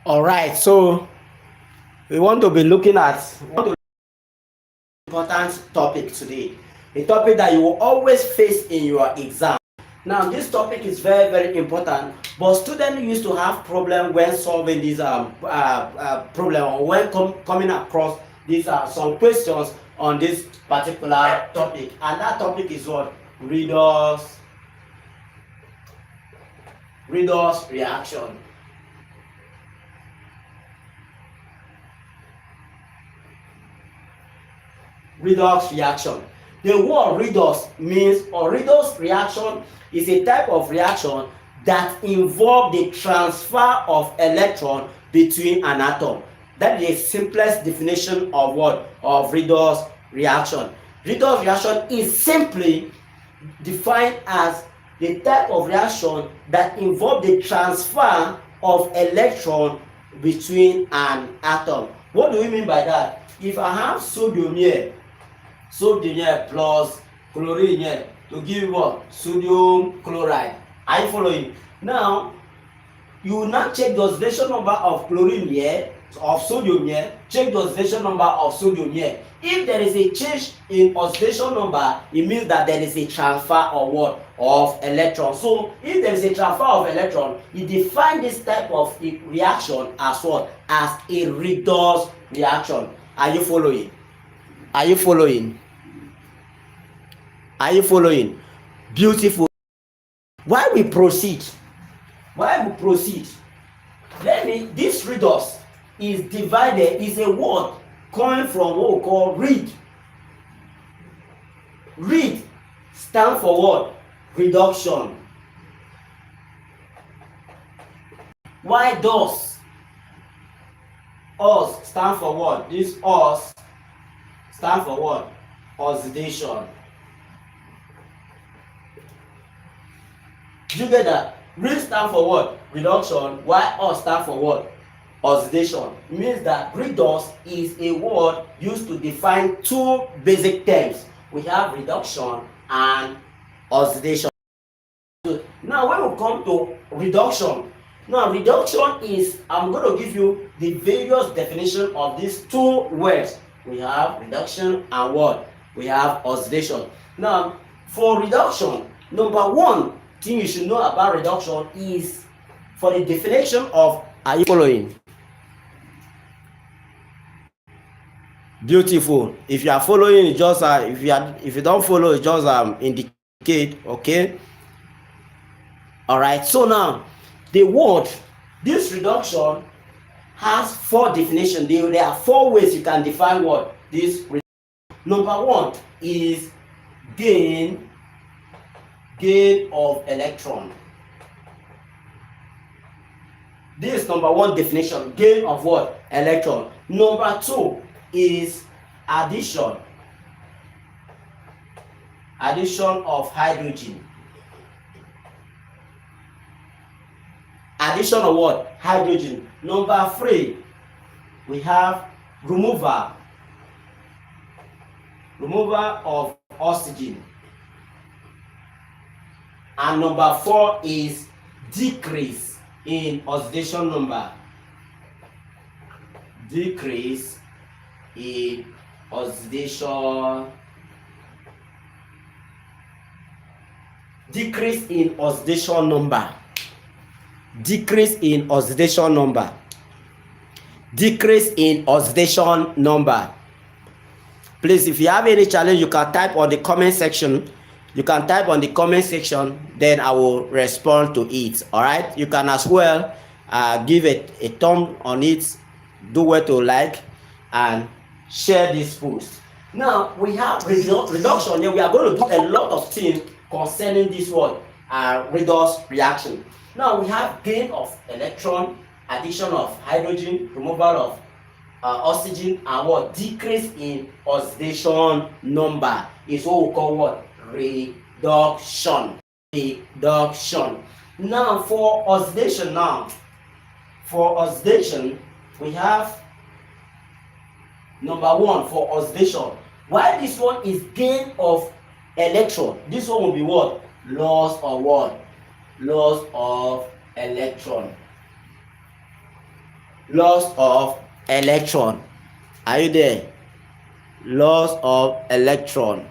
All right, so we want to be looking at important topic today, a topic that you will always face in your exam. Now this topic is very important, but students used to have problem when solving this problem, or when coming across these some questions on this particular topic, and that topic is what? Redox reaction. Redox reaction. The word redox means, or redox reaction is a type of reaction that involve the transfer of electron between an atom. That is the simplest definition of what? Of redox reaction. Redox reaction is simply defined as the type of reaction that involve the transfer of electron between an atom. What do we mean by that? If I have sodium here plus chlorine here to give what? Sodium chloride. Are you following? Now you will now check the oxidation number of chlorine here, of sodium here, check the oxidation number of sodium here. If there is a change in oxidation number, it means that there is a transfer of what? Of electron. So if there is a transfer of electron, you define this type of reaction as what? As a redox reaction. Are you following? Are you following? Are you following? Beautiful. Why we proceed? This redox is divided, is a word coming from what we call read. Read stand for what? Reduction. Why does? Us stand for what? This us stand for what? Oxidation. You get that? Read stand for what? Reduction. Why us stand for what? Oxidation. It means that redox is a word used to define two basic terms. We have reduction and oxidation. Now when we come to reduction, now reduction is, I'm going to give you the various definition of these two words. We have reduction and what? We have oxidation. Now for reduction, number one thing you should know about reduction is for the definition of, are you following? Beautiful. If you are following, just if you don't follow, just indicate. Okay. All right. So now the word, this reduction has four definitions. There are four ways you can define what this reduction. Number one is gain of electron. This is number one definition, gain of what? Electron. Number two is addition of hydrogen. Addition of what? Hydrogen. Number three, we have removal of oxygen. And number four is decrease in oxidation number. Decrease in oxidation. Decrease in oxidation number. Decrease in oxidation number. Decrease in oxidation number. Please, if you have any challenge, you can type on the comment section. You can type on the comment section, then I will respond to it. All right. You can as well give it a thumb on it, do what to like, and share this post. Now we have reduction here. We are going to do a lot of things concerning this word, redox reaction. Now we have gain of electron, addition of hydrogen, removal of oxygen, and what? Decrease in oxidation number is what we call what? Reduction. Now for oxidation, For oxidation, we have number 1 for oxidation. While this one is gain of electron, this one will be what? Loss of what? Loss of electron. Loss of electron. Are you there? Loss of electron.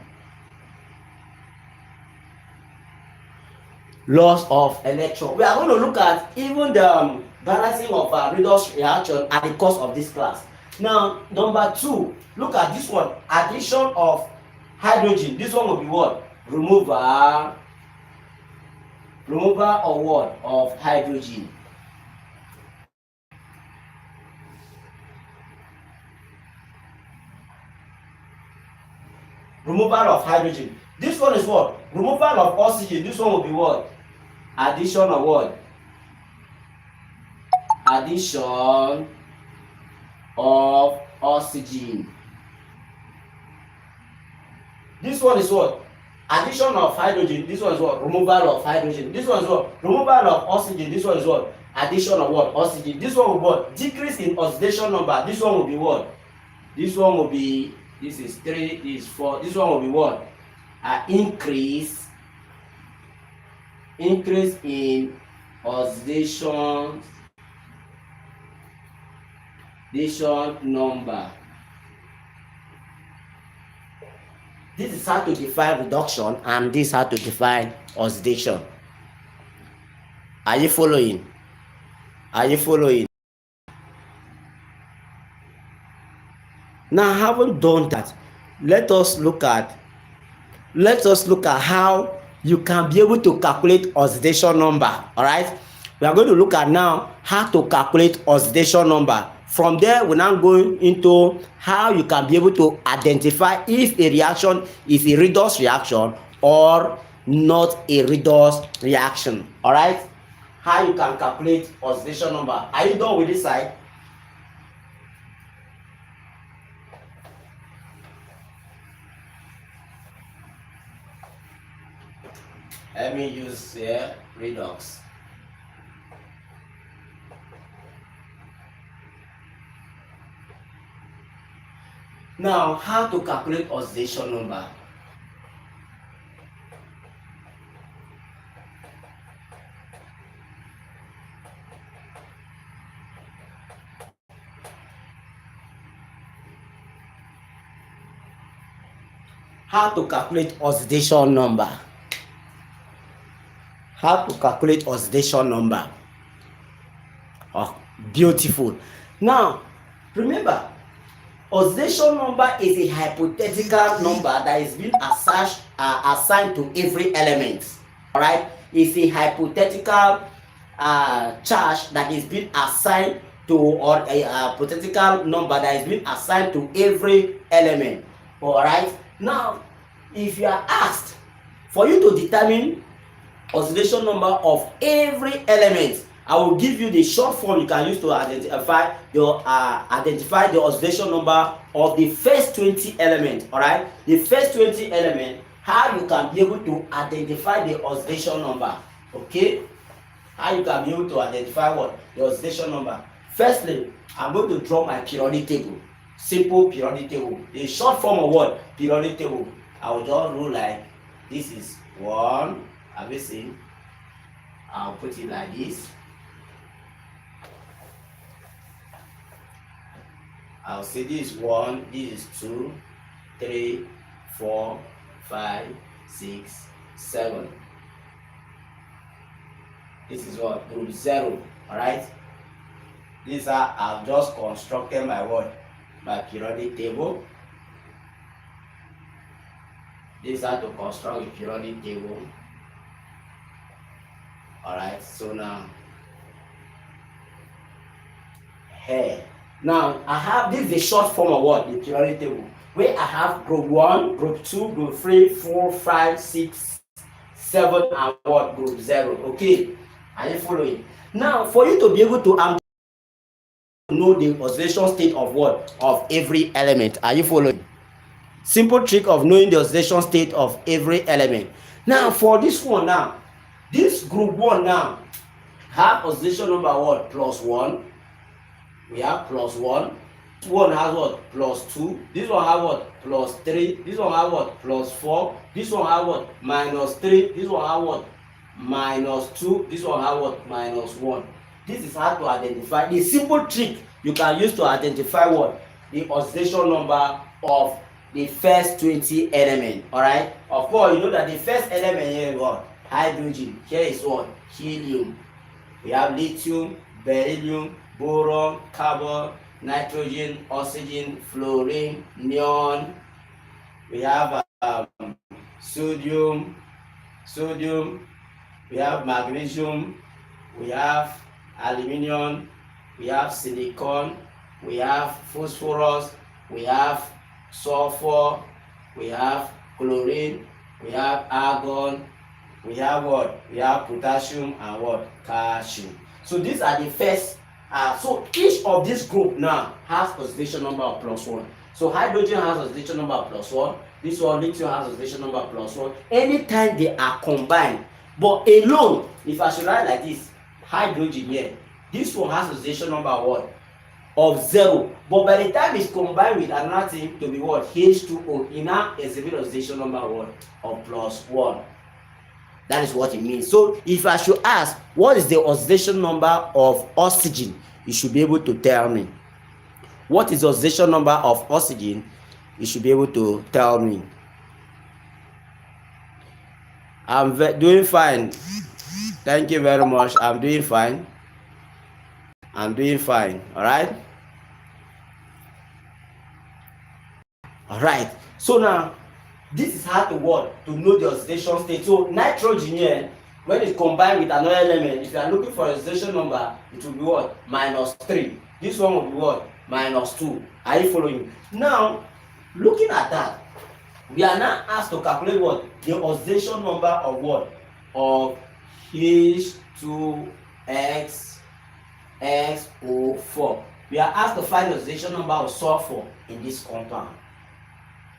Loss of electron. We are going to look at even the balancing of redox reaction at the course of this class. Now, number 2, look at this one. Addition of hydrogen. This one will be what? Removal of what? Of hydrogen. Removal of hydrogen. This one is what? Removal of oxygen. This one will be what? Addition of what? Addition of oxygen. This one is what? Addition of hydrogen. This one is what? Removal of hydrogen. This one is what? Removal of oxygen. This one is what? Addition of what? Oxygen. This one will be what? Decrease in oxidation number. This one will be what? This one will be, this is 3, this is 4. This one will be what? Increase in oxidation number. This is how to define reduction, and this is how to define oxidation. Are you following? Are you following? Now, having done that, let us look at how you can be able to calculate oxidation number. All right, we are going to look at now how to calculate oxidation number. From there, we're now going into how you can be able to identify if a reaction is a redox reaction or not a redox reaction. All right, how you can calculate oxidation number. Are you done with this side? Let me use redox. Now, how to calculate oxidation number? How to calculate oxidation number? How to calculate oxidation number? Oh, beautiful. Now, remember, oxidation number is a hypothetical number that is being assigned to every element. All right, it's a hypothetical charge that is being assigned to, or a hypothetical number that is being assigned to every element. All right. Now, if you are asked for you to determine oxidation number of every element, I will give you the short form you can use to identify the oxidation number of the first 20 elements. All right, the first 20 elements, how you can be able to identify the oxidation number. Okay, how you can be able to identify what? The oxidation number. Firstly, I'm going to draw my periodic table. Simple periodic table. The short form of what? Periodic table. I will just rule like this is 1. Have you seen? I'll put it like this. I'll say this is 1, this is 2, 3, 4, 5, 6, 7. This is what? Group 0. Alright? These are, I've just constructed my what? My periodic table. This is how to construct a periodic table. Alright, so now here. Now I have this is the short form of what? The periodic table. Where I have group 1, group 2, group 3, 4, 5, 6, 7, and what? Group 0. Okay. Are you following? Now for you to be able to know the oxidation state of what? Of every element. Are you following? Simple trick of knowing the oxidation state of every element. Now for this one now, this group 1 now, have oxidation number what? Plus 1. We have plus 1. This one has what? Plus 2. This one has what? Plus 3. This one has what? Plus 4. This one has what? Minus 3. This one has what? Minus 2. This one has what? Minus 1. This is how to identify. The simple trick you can use to identify what? The oxidation number of the first 20 element. Alright? Of course, you know that the first element here is what? Hydrogen. Here is what? Helium. We have lithium, beryllium, boron, carbon, nitrogen, oxygen, fluorine, neon. We have sodium. We have magnesium. We have aluminium. We have silicon. We have phosphorus. We have sulfur. We have chlorine. We have argon. We have what? We have potassium and what? Calcium. So these are the first. So each of this group now has oxidation number of plus 1. So hydrogen has oxidation number of plus 1. This one, lithium, has oxidation number of plus 1. Anytime they are combined, but alone, if I should write like this, hydrogen here, this one has oxidation number of what? Of 0. But by the time it's combined with another thing to be what? H2O, it now exhibit oxidation number of what? Of plus 1. That is what it means. So if I should ask, what is the oxidation number of oxygen? You should be able to tell me. What is the oxidation number of oxygen? You should be able to tell me. I'm doing fine. Thank you very much. I'm doing fine. I'm doing fine. All right. All right. So now, this is how to what? To know the oxidation state. So nitrogen here, when it's combined with another element, if you are looking for oxidation number, it will be what? Minus 3. This one will be what? Minus 2. Are you following? Now, looking at that, we are now asked to calculate what? The oxidation number of what? Of H2XXO4. We are asked to find the oxidation number of sulfur in this compound.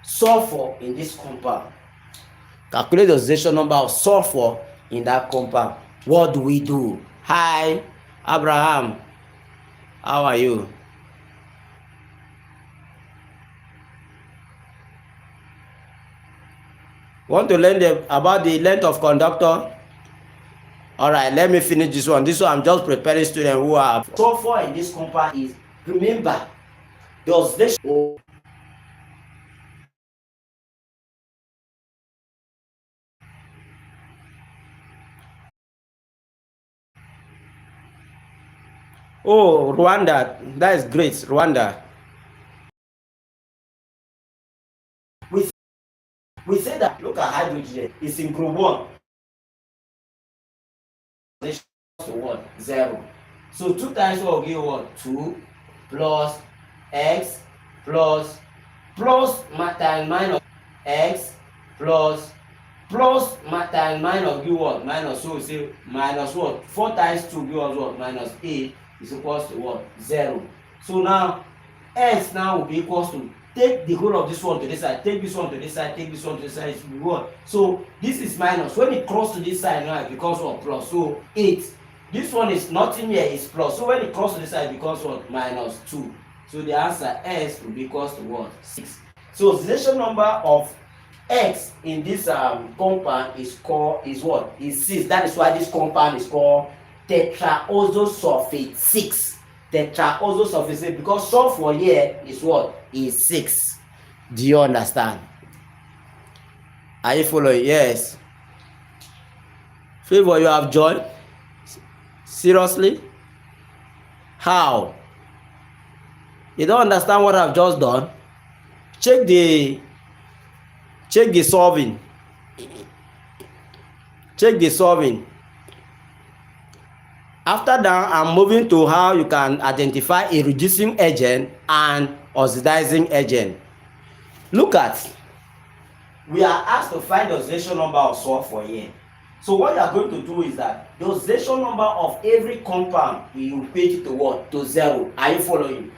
Sulfur in this compound. Calculate the oxidation number of sulfur in that compound. What do we do? Hi, Abraham. How are you? Want to learn about the length of conductor? All right, let me finish this one. This one I'm just preparing students who are. Sulfur in this compound is, remember, the oxidation. Oh, Rwanda, that is great, Rwanda. We say that, look at hydrogen, it's in group 1. To what? 0. So 2 times 1 will give what? 2 plus x plus times minus x plus times minus give what? Minus. So we say minus what? 4 times 2 give us what? Minus 8 is equals to what? 0. So now x now will be equals to, take the whole of this one to this side, take this one to this side, take this one to this side, it will be what? So this is minus. When it crosses to this side now, it becomes what? Plus. So 8. This one is nothing here, is plus. So when it crosses to this side, it becomes what? Minus 2. So the answer S will be equals to what? 6. So oxidation number of X in this compound is what? Is 6. That is why this compound is called tetraoxosulfate 6. Tetraoxosulfate 6, because sulfur here is what? Is 6. Do you understand? Are you following? Yes. Favor, you have joy? Seriously? How? You don't understand what I've just done? Check the solving. Check the solving. After that, I'm moving to how you can identify a reducing agent and oxidizing agent. Look at, we are asked to find the oxidation number of sulfur here. So what you are going to do is that the oxidation number of every compound, you equate it to what? To 0. Are you following?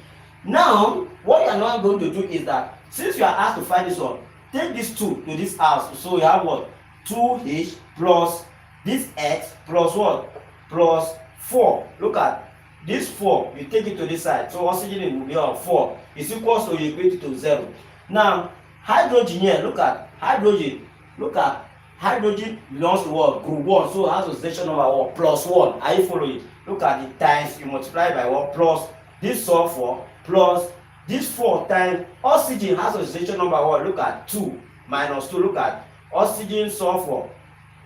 Now, what you are not going to do is that, since you are asked to find this one, take this 2 to this house. So you have what? 2H plus this X plus what? Plus 4. Look at this 4. You take it to this side. So oxygen will be on 4. Is equals to, you equate it to 0. Now, hydrogen here, look at hydrogen. Look at hydrogen belongs to what? Group 1. So it has oxidation number what? +1. Are you following? Look at the times. You multiply by 1 plus this sulfur plus this 4 times oxygen has oxidation number what? Look at 2 minus 2. Look at oxygen, sulfur.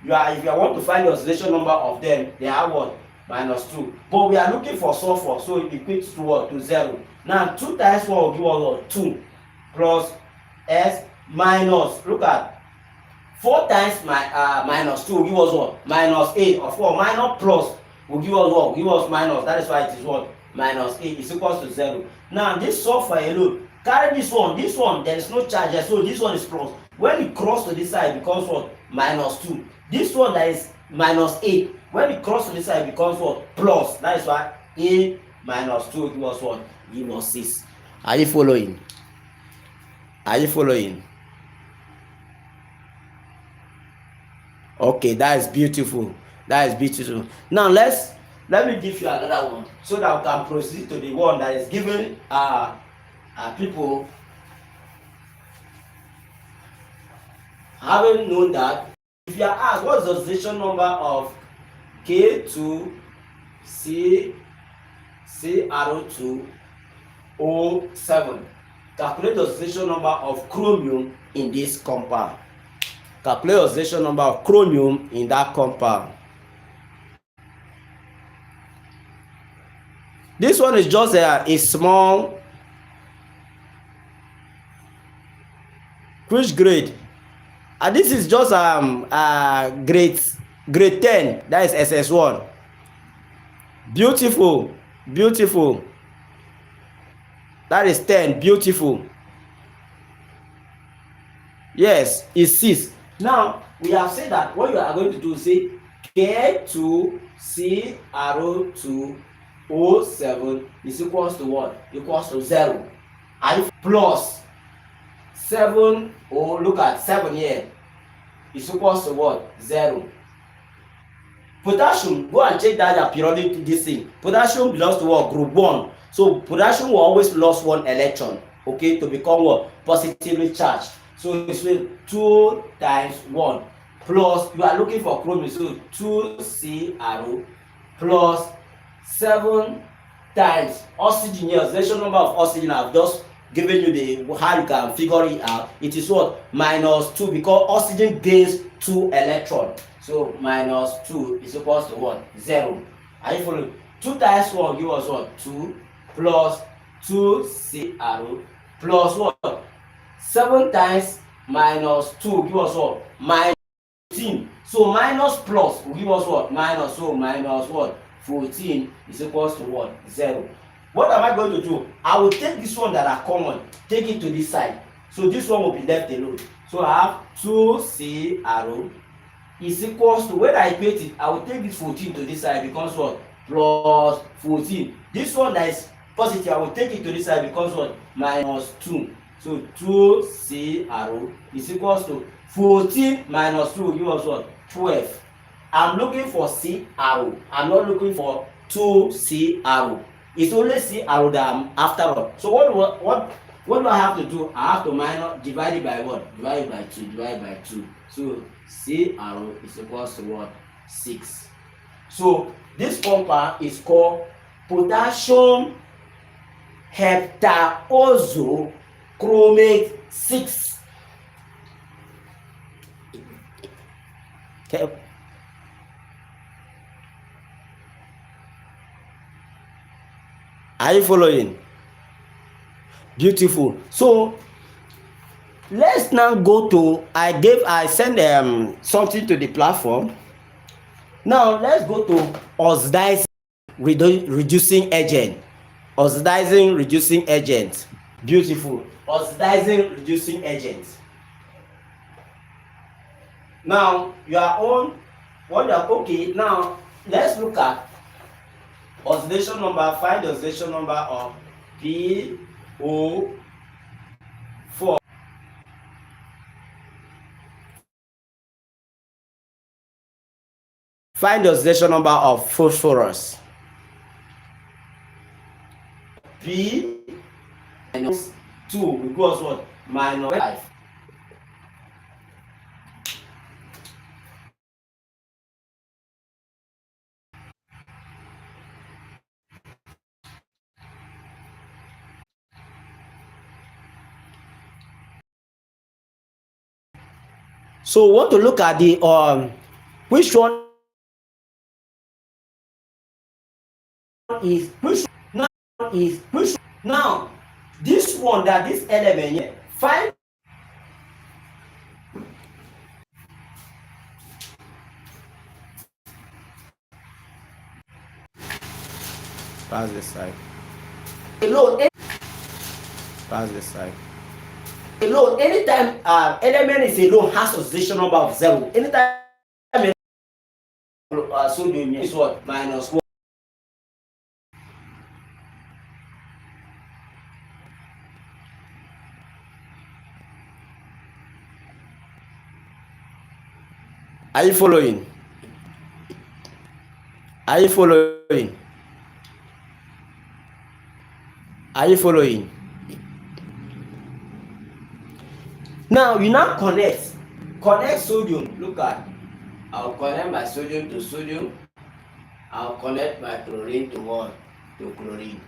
If you want to find the oxidation number of them, they have what? -2. But we are looking for sulfur, so it equates to what? To 0. Now 2 times 1 will give us what? 2 plus S minus, look at 4 times -2 will give us what? -8. Of course, minus plus will give us what? Give us minus. That is why it is what? -8 is equals to 0. Now this sulfur alone, carry this one, there is no charge here, so this one is plus. When it cross to this side, it becomes what? -2. This one that is -8, when it cross to this side, it becomes what? Plus. That is why A minus 2 give us what? Give us 6. Are you following? Are you following? Okay, that is beautiful. That is beautiful. Now let me give you another one so that we can proceed to the one that is given people. Having known that, if you are asked what is the oxidation number of K2CrO2O7, calculate the oxidation number of chromium in this compound. Calculate the oxidation number of chromium in that compound. This one is just a small which grade? And this is just grade 10, that is SS1. Beautiful, beautiful. That is 10, beautiful. Yes, it's 6. Now we have said that what you are going to do is say K2CrO2O7 is equals to what? Equals to 0. And plus 7, look at 7 here, is equals to what? 0. Potassium, go and check that your periodic this thing. Potassium belongs to what? Group 1. So potassium will always lose 1 electron, okay, to become what? Positively charged. So it's 2 times 1 plus, you are looking for chromium, so 2CrO plus 7 times oxygen. Yes, the oxidation number of oxygen I've just given you the how you can figure it out. It is what? -2, because oxygen gains 2 electrons. So -2 is equals to what? 0. Are you following? 2 times 1 give us what? 2 plus 2CrO plus what? 7 times -2 give us what? -14. So minus plus will give us what? Minus. So minus what? 14 is equals to what? 0. What am I going to do? I will take this one that are common, take it to this side. So this one will be left alone. So I have 2CrO is equals to, when I equate it, I will take this 14 to this side, becomes what? Plus 14. This one that is positive, I will take it to this side, becomes what? -2. So 2CrO is equals to 14 minus 2 give us what? 12. I'm looking for CrO. I'm not looking for 2CrO. It's only CrO that I'm after all. So what do I have to do? I have to divide it by what? Divide it by 2. Divide by 2. So CrO is equals to what? 6. So this compound is called potassium heptaoxochromate 6. Okay. Are you following? Beautiful. So let's now go to, I send something to the platform. Now let's go to oxidizing reducing agent. Oxidizing reducing agent. Beautiful. Oxidizing reducing agent. Now you are on what you are okay. Now let's look at oxidation number. Find the oxidation number of PO4. Find the oxidation number of phosphorus. B minus 2 equals what? Minus 5. So we want to look at the which one is which now this one, that this element here, find pass this side alone, pass this side alone. Anytime element is alone has oscillation number of 0, anytime sodium is what? Minus 1. Are you following? Are you following? Are you following? Now you now connect sodium. Look at, I'll connect my sodium to sodium. I'll connect my chlorine to what? To chlorine.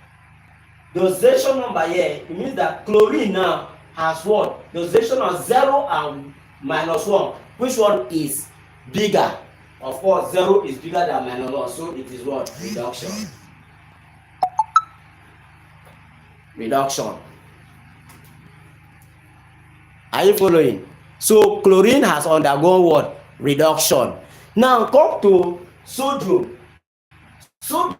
Dosation number here, it means that chlorine now has what? Dosation of 0 and minus 1. Which one is bigger? Of course, 0 is bigger than minus 1, so it is what? Reduction. Reduction. Are you following? So chlorine has undergone what? Reduction. Now come to sodium. Sodium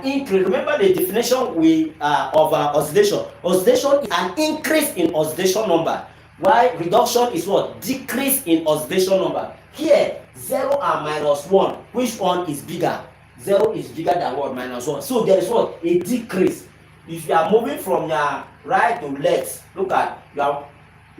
increase. Remember the definition we of oxidation. Oxidation is an increase in oxidation number, while reduction is what? Decrease in oxidation number. Here 0 and minus 1, which one is bigger? 0 is bigger than what? Minus 1. So there is what? A decrease. If you are moving from your right to left, look at, you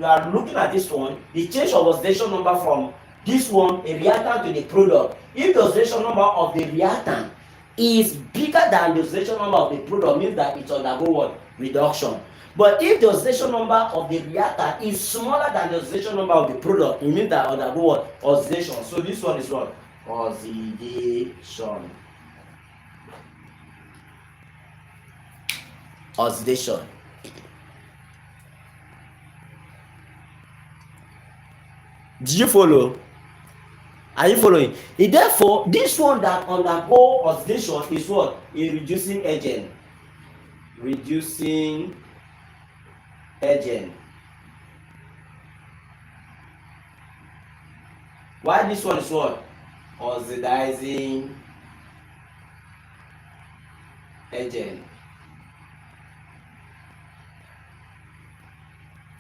are looking at this one, the change of oxidation number from this one, a reactant, to the product. If the oxidation number of the reactant is bigger than the oxidation number of the product, means that it undergo what? Reduction. But if the oxidation number of the reactant is smaller than the oxidation number of the product, it means that it undergo what? Oxidation. So this one is what? Oxidation. Oxidation. Did you follow? Are you following? Therefore, this one that undergo oxidation is what? A reducing agent. Reducing agent. Why this one is what? Oxidizing agent.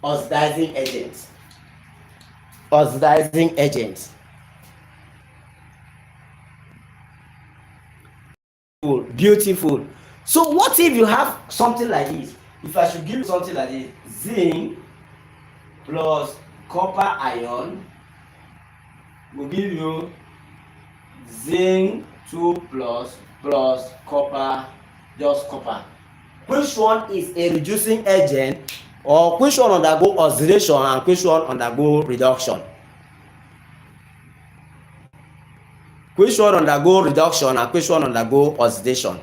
Oxidizing agents. Oxidizing agents. Beautiful. So what if you have something like this? If I should give you something like this, zinc plus copper ion will give you zinc 2 plus copper, just copper. Which one is a reducing agent, or which one undergo oxidation and which one undergo reduction? Which one undergo reduction and which one undergo oxidation?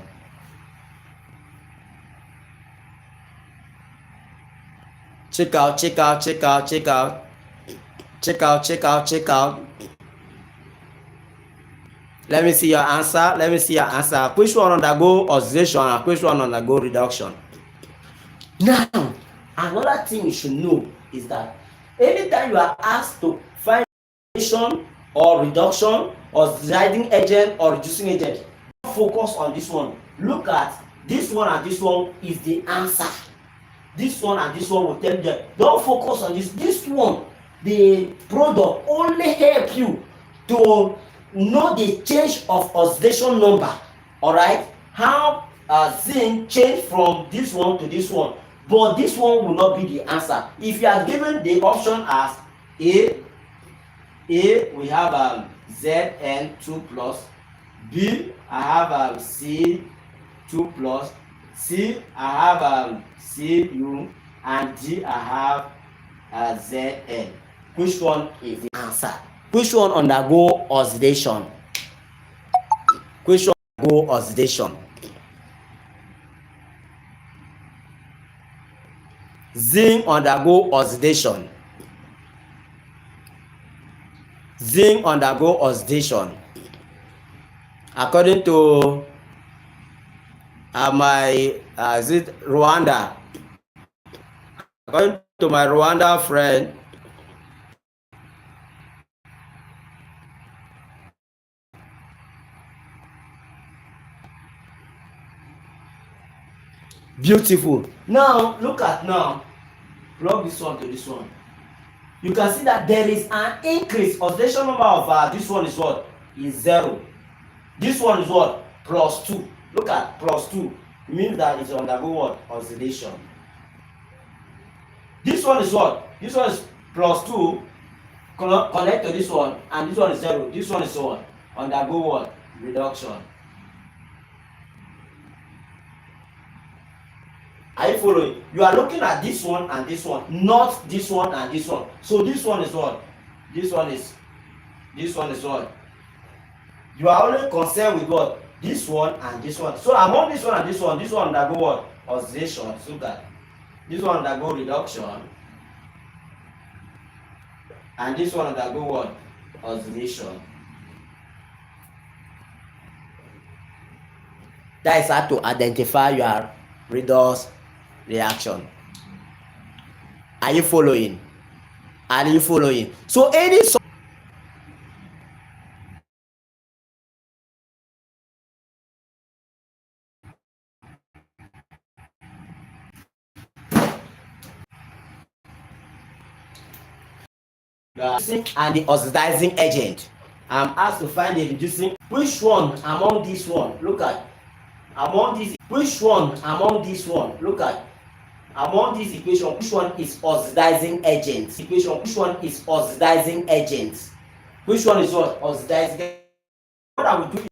Check out. Let me see your answer. Which one undergo oxidation and which one undergo reduction? Now, another thing you should know is that anytime you are asked to find oxidation or reduction, oxidizing agent or reducing agent, don't focus on this one. Look at this one, and this one is the answer. This one and this one will tell them. Don't focus on this. This one, the product, only help you to know the change of oxidation number. All right, how zinc change from this one to this one, but this one will not be the answer. If you are given the option as A, we have Zn 2 plus. B, I have C 2 plus. C I have Cu, and D I have Zn. Which one is the answer? Which one undergo oxidation? Which one undergo oxidation? Zinc undergo oxidation. Zinc undergo oxidation. According to is it Rwanda? According to my Rwanda friend, beautiful. Now look at now. Plug this one to this one. You can see that there is an increase. Oxidation number of this one is what? Is 0. This one is what? +2. Look at +2. It means that it's undergo what? Oxidation. This one is what? This one is +2. Connect to this one, and this one is 0. This one is what? Undergo what? Reduction. Are you following? You are looking at this one and this one, not this one and this one. So this one is what? This one is what? You are only concerned with what? This one and this one. So among this one and this one undergo what? Oxidation. Look at this one undergo reduction, and this one undergo what? Oxidation. That is how to identify your redox reaction. Are you following? Are you following? So any and the oxidizing agent, I'm asked to find the reducing. Which one among this one? Look at among this. Which one among this one? Look at among this equation. Which one is oxidizing agent? Equation. Which one is oxidizing agent? Which one is what? Oxidizing. What are we doing?